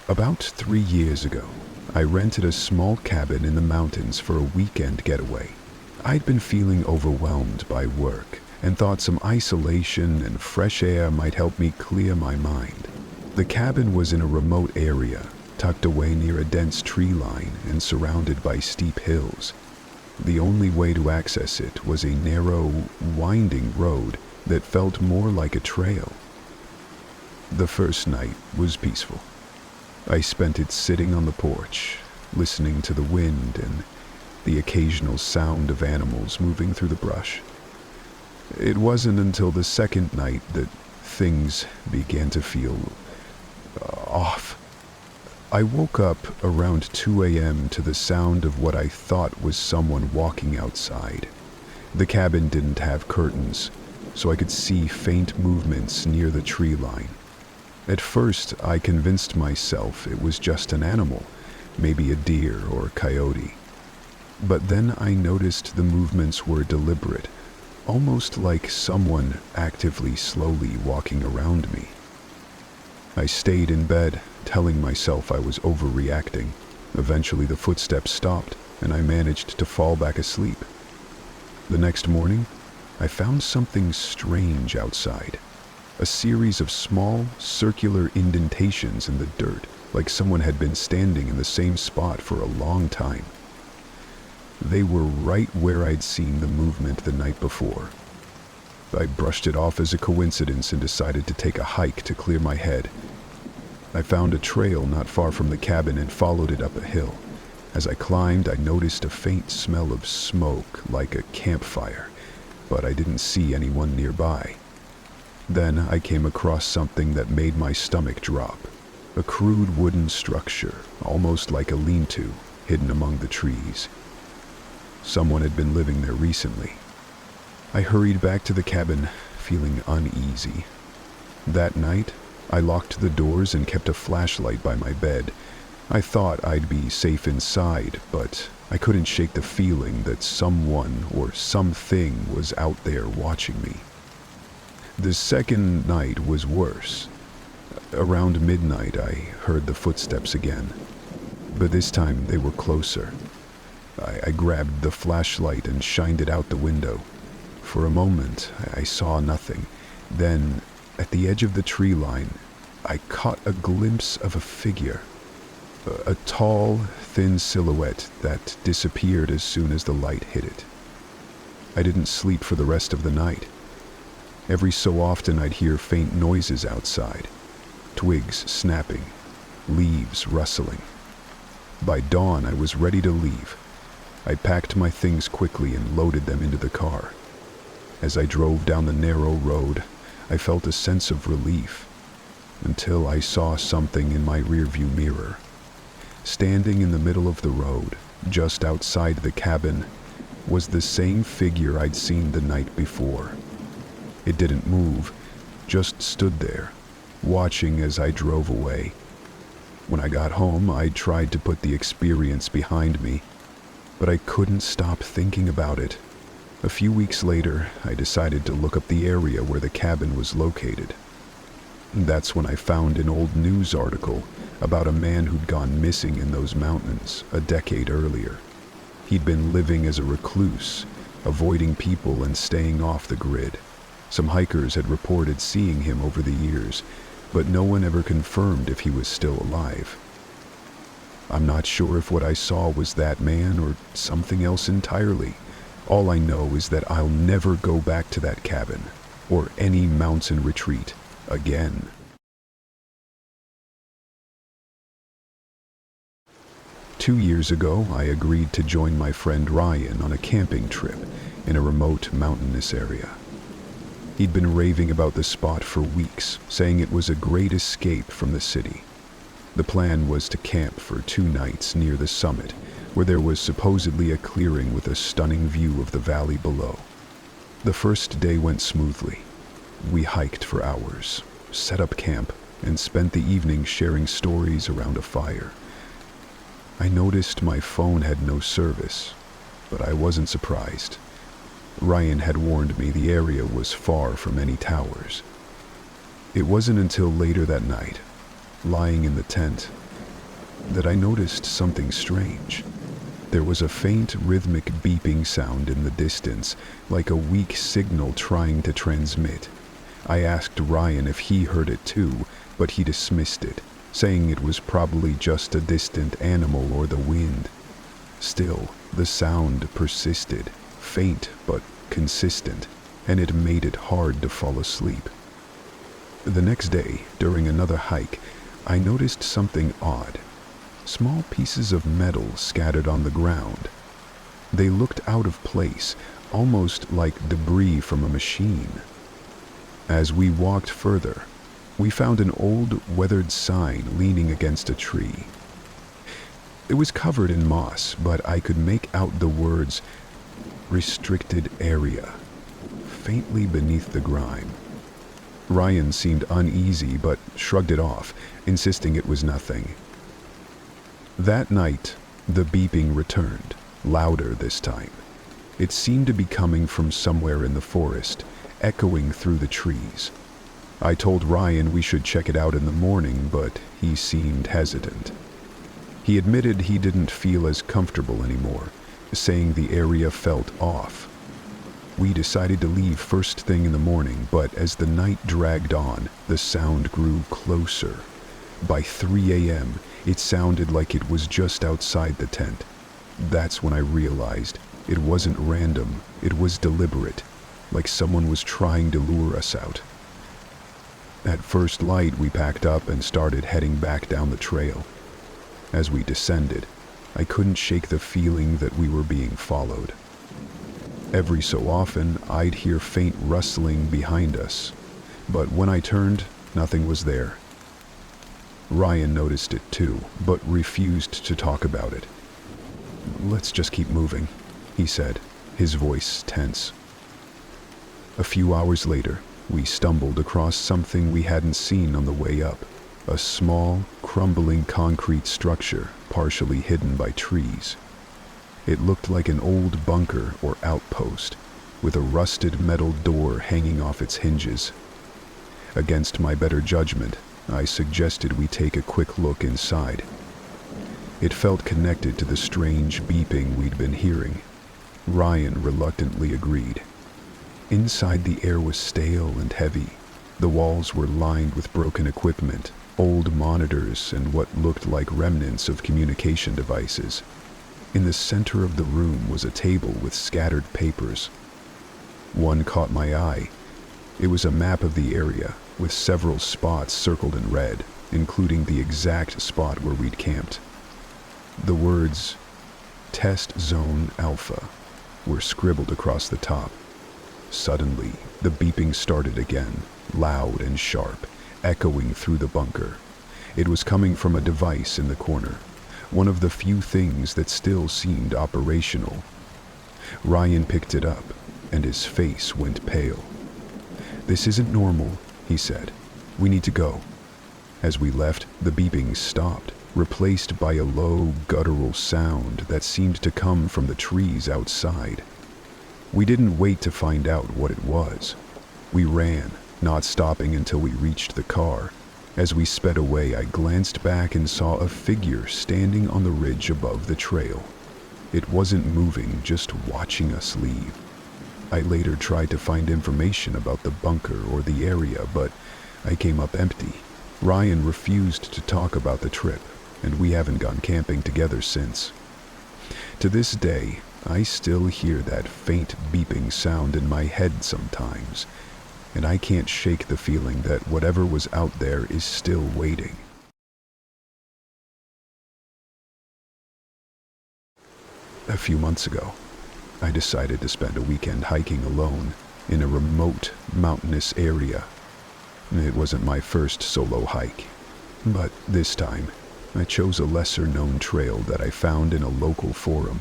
About 3 years ago, I rented a small cabin in the mountains for a weekend getaway. I'd been feeling overwhelmed by work and thought some isolation and fresh air might help me clear my mind. The cabin was in a remote area, tucked away near a dense tree line and surrounded by steep hills. The only way to access it was a narrow, winding road that felt more like a trail. The first night was peaceful. I spent it sitting on the porch, listening to the wind and the occasional sound of animals moving through the brush. It wasn't until the second night that things began to feel off. I woke up around 2 a.m. to the sound of what I thought was someone walking outside. The cabin didn't have curtains, so I could see faint movements near the tree line. At first, I convinced myself it was just an animal, maybe a deer or coyote. But then I noticed the movements were deliberate, almost like someone actively slowly walking around me. I stayed in bed, telling myself I was overreacting. Eventually the footsteps stopped, and I managed to fall back asleep. The next morning, I found something strange outside. A series of small, circular indentations in the dirt, like someone had been standing in the same spot for a long time. They were right where I'd seen the movement the night before. I brushed it off as a coincidence and decided to take a hike to clear my head. I found a trail not far from the cabin and followed it up a hill. As I climbed, I noticed a faint smell of smoke, like a campfire, but I didn't see anyone nearby. Then I came across something that made my stomach drop. A crude wooden structure, almost like a lean-to, hidden among the trees. Someone had been living there recently. I hurried back to the cabin, feeling uneasy. That night, I locked the doors and kept a flashlight by my bed. I thought I'd be safe inside, but I couldn't shake the feeling that someone or something was out there watching me. The second night was worse. Around midnight, I heard the footsteps again, but this time they were closer. I grabbed the flashlight and shined it out the window. For a moment, I saw nothing. Then, at the edge of the tree line, I caught a glimpse of a figure. A tall, thin silhouette that disappeared as soon as the light hit it. I didn't sleep for the rest of the night. Every so often I'd hear faint noises outside, twigs snapping, leaves rustling. By dawn I was ready to leave. I packed my things quickly and loaded them into the car. As I drove down the narrow road, I felt a sense of relief, until I saw something in my rearview mirror. Standing in the middle of the road, just outside the cabin, was the same figure I'd seen the night before. It didn't move, just stood there, watching as I drove away. When I got home, I tried to put the experience behind me, but I couldn't stop thinking about it. A few weeks later, I decided to look up the area where the cabin was located. That's when I found an old news article about a man who'd gone missing in those mountains a decade earlier. He'd been living as a recluse, avoiding people and staying off the grid. Some hikers had reported seeing him over the years, but no one ever confirmed if he was still alive. I'm not sure if what I saw was that man or something else entirely. All I know is that I'll never go back to that cabin or any mountain retreat again. Two years ago, I agreed to join my friend Ryan on a camping trip in a remote mountainous area. He'd been raving about the spot for weeks, saying it was a great escape from the city. The plan was to camp for 2 nights near the summit, where there was supposedly a clearing with a stunning view of the valley below. The first day went smoothly. We hiked for hours, set up camp, and spent the evening sharing stories around a fire. I noticed my phone had no service, but I wasn't surprised. Ryan had warned me the area was far from any towers. It wasn't until later that night, lying in the tent, that I noticed something strange. There was a faint rhythmic beeping sound in the distance, like a weak signal trying to transmit. I asked Ryan if he heard it too, but he dismissed it, saying it was probably just a distant animal or the wind. Still, the sound persisted, faint but consistent, and it made it hard to fall asleep. The next day, during another hike, I noticed something odd. Small pieces of metal scattered on the ground. They looked out of place, almost like debris from a machine. As we walked further, we found an old, weathered sign leaning against a tree. It was covered in moss, but I could make out the words, "Restricted Area," faintly beneath the grime. Ryan seemed uneasy, but shrugged it off, insisting it was nothing. That night, the beeping returned, louder this time. It seemed to be coming from somewhere in the forest, echoing through the trees. I told Ryan we should check it out in the morning, but he seemed hesitant. He admitted he didn't feel as comfortable anymore, saying the area felt off. We decided to leave first thing in the morning, but as the night dragged on, the sound grew closer. By 3 a.m., it sounded like it was just outside the tent. That's when I realized it wasn't random, it was deliberate, like someone was trying to lure us out. At first light, we packed up and started heading back down the trail. As we descended, I couldn't shake the feeling that we were being followed. Every so often, I'd hear faint rustling behind us, but when I turned, nothing was there. Ryan noticed it too, but refused to talk about it. "Let's just keep moving," he said, his voice tense. A few hours later, we stumbled across something we hadn't seen on the way up. A small, crumbling concrete structure, partially hidden by trees. It looked like an old bunker or outpost, with a rusted metal door hanging off its hinges. Against my better judgment, I suggested we take a quick look inside. It felt connected to the strange beeping we'd been hearing. Ryan reluctantly agreed. Inside, the air was stale and heavy. The walls were lined with broken equipment, old monitors, and what looked like remnants of communication devices. In the center of the room was a table with scattered papers. One caught my eye. It was a map of the area, with several spots circled in red, including the exact spot where we'd camped. The words, "Test Zone Alpha," were scribbled across the top. Suddenly, the beeping started again, loud and sharp, echoing through the bunker. It was coming from a device in the corner, one of the few things that still seemed operational. Ryan picked it up, and his face went pale. "This isn't normal," he said. "We need to go." As we left, the beeping stopped, replaced by a low, guttural sound that seemed to come from the trees outside. We didn't wait to find out what it was. We ran, not stopping until we reached the car. As we sped away, I glanced back and saw a figure standing on the ridge above the trail. It wasn't moving, just watching us leave. I later tried to find information about the bunker or the area, but I came up empty. Ryan refused to talk about the trip, and we haven't gone camping together since. To this day, I still hear that faint beeping sound in my head sometimes, and I can't shake the feeling that whatever was out there is still waiting. A few months ago, I decided to spend a weekend hiking alone in a remote, mountainous area. It wasn't my first solo hike, but this time, I chose a lesser-known trail that I found in a local forum.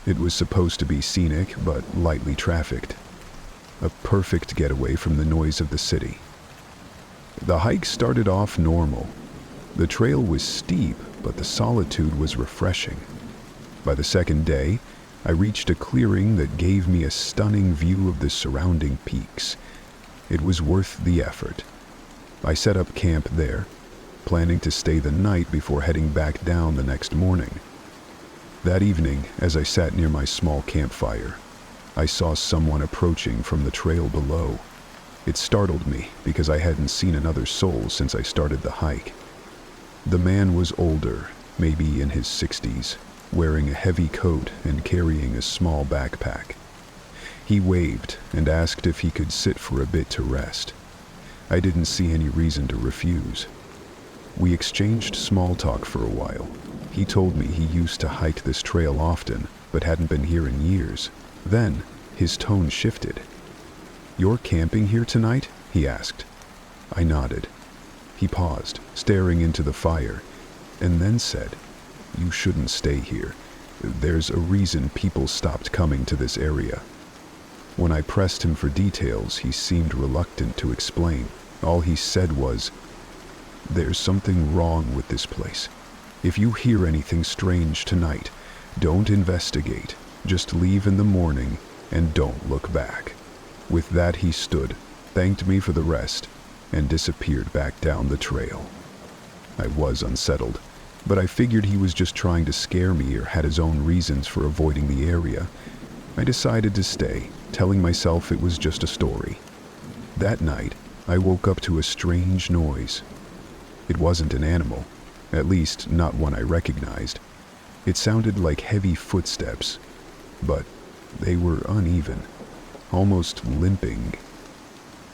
It was supposed to be scenic, but lightly trafficked. A perfect getaway from the noise of the city. The hike started off normal. The trail was steep, but the solitude was refreshing. By the second day, I reached a clearing that gave me a stunning view of the surrounding peaks. It was worth the effort. I set up camp there, planning to stay the night before heading back down the next morning. That evening, as I sat near my small campfire, I saw someone approaching from the trail below. It startled me because I hadn't seen another soul since I started the hike. The man was older, maybe in his 60s, wearing a heavy coat and carrying a small backpack. He waved and asked if he could sit for a bit to rest. I didn't see any reason to refuse. We exchanged small talk for a while. He told me he used to hike this trail often, but hadn't been here in years. Then, his tone shifted. "You're camping here tonight?" he asked. I nodded. He paused, staring into the fire, and then said, "You shouldn't stay here. There's a reason people stopped coming to this area." When I pressed him for details, he seemed reluctant to explain. All he said was, "There's something wrong with this place. If you hear anything strange tonight, don't investigate. Just leave in the morning and don't look back." With that, he stood, thanked me for the rest, and disappeared back down the trail. I was unsettled, but I figured he was just trying to scare me or had his own reasons for avoiding the area. I decided to stay, telling myself it was just a story. That night, I woke up to a strange noise. It wasn't an animal, at least not one I recognized. It sounded like heavy footsteps, but they were uneven, almost limping.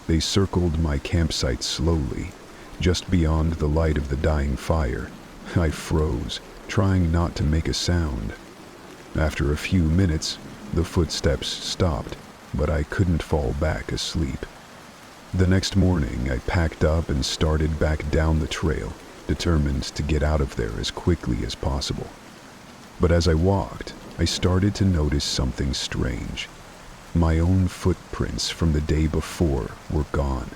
They circled my campsite slowly, just beyond the light of the dying fire. I froze, trying not to make a sound. After a few minutes, the footsteps stopped, but I couldn't fall back asleep. The next morning, I packed up and started back down the trail, determined to get out of there as quickly as possible. But as I walked, I started to notice something strange. My own footprints from the day before were gone,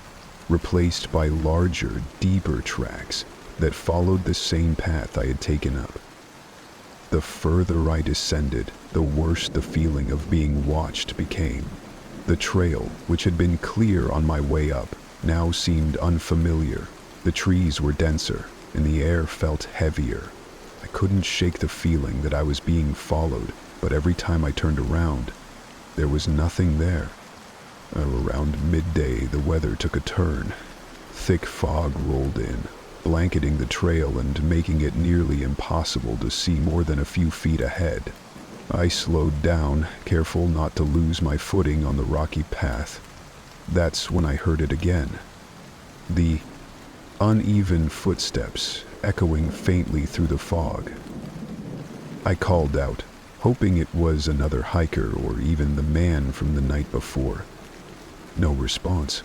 replaced by larger, deeper tracks that followed the same path I had taken up. The further I descended, the worse the feeling of being watched became. The trail, which had been clear on my way up, now seemed unfamiliar. The trees were denser, and the air felt heavier. I couldn't shake the feeling that I was being followed, but every time I turned around, there was nothing there. Around midday, the weather took a turn. Thick fog rolled in, blanketing the trail and making it nearly impossible to see more than a few feet ahead. I slowed down, careful not to lose my footing on the rocky path. That's when I heard it again. The uneven footsteps echoing faintly through the fog. I called out, hoping it was another hiker or even the man from the night before. No response.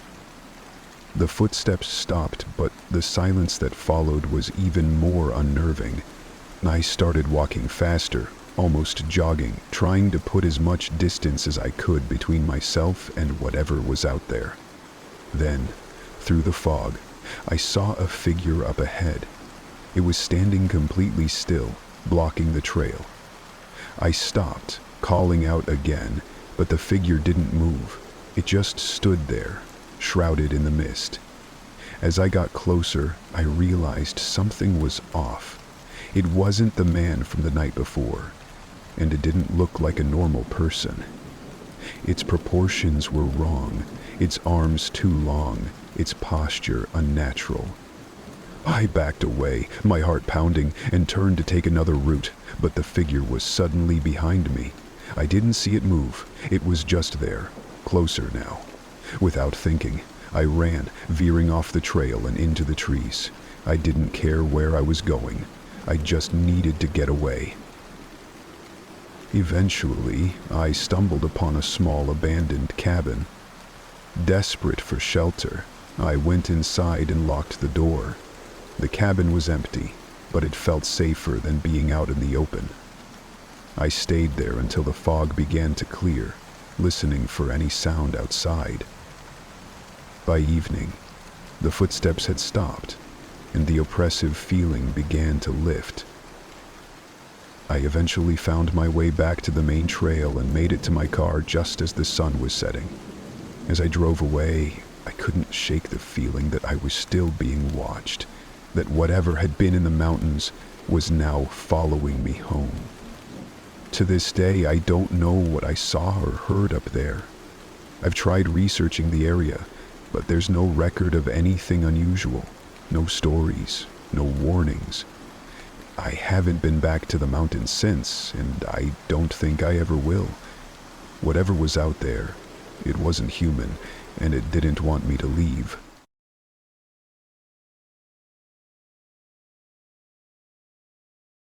The footsteps stopped, but the silence that followed was even more unnerving. I started walking faster, almost jogging, trying to put as much distance as I could between myself and whatever was out there. Then, through the fog, I saw a figure up ahead. It was standing completely still, blocking the trail. I stopped, calling out again, but the figure didn't move. It just stood there, shrouded in the mist. As I got closer, I realized something was off. It wasn't the man from the night before, and it didn't look like a normal person. Its proportions were wrong, its arms too long, its posture unnatural. I backed away, my heart pounding, and turned to take another route, but the figure was suddenly behind me. I didn't see it move. It was just there, closer now. Without thinking, I ran, veering off the trail and into the trees. I didn't care where I was going. I just needed to get away. Eventually, I stumbled upon a small abandoned cabin. Desperate for shelter, I went inside and locked the door. The cabin was empty, but it felt safer than being out in the open. I stayed there until the fog began to clear, listening for any sound outside. By evening, the footsteps had stopped, and the oppressive feeling began to lift. I eventually found my way back to the main trail and made it to my car just as the sun was setting. As I drove away, I couldn't shake the feeling that I was still being watched. that whatever had been in the mountains was now following me home. To this day, I don't know what I saw or heard up there. I've tried researching the area, but there's no record of anything unusual, no stories, no warnings. I haven't been back to the mountains since, and I don't think I ever will. Whatever was out there, it wasn't human, and it didn't want me to leave.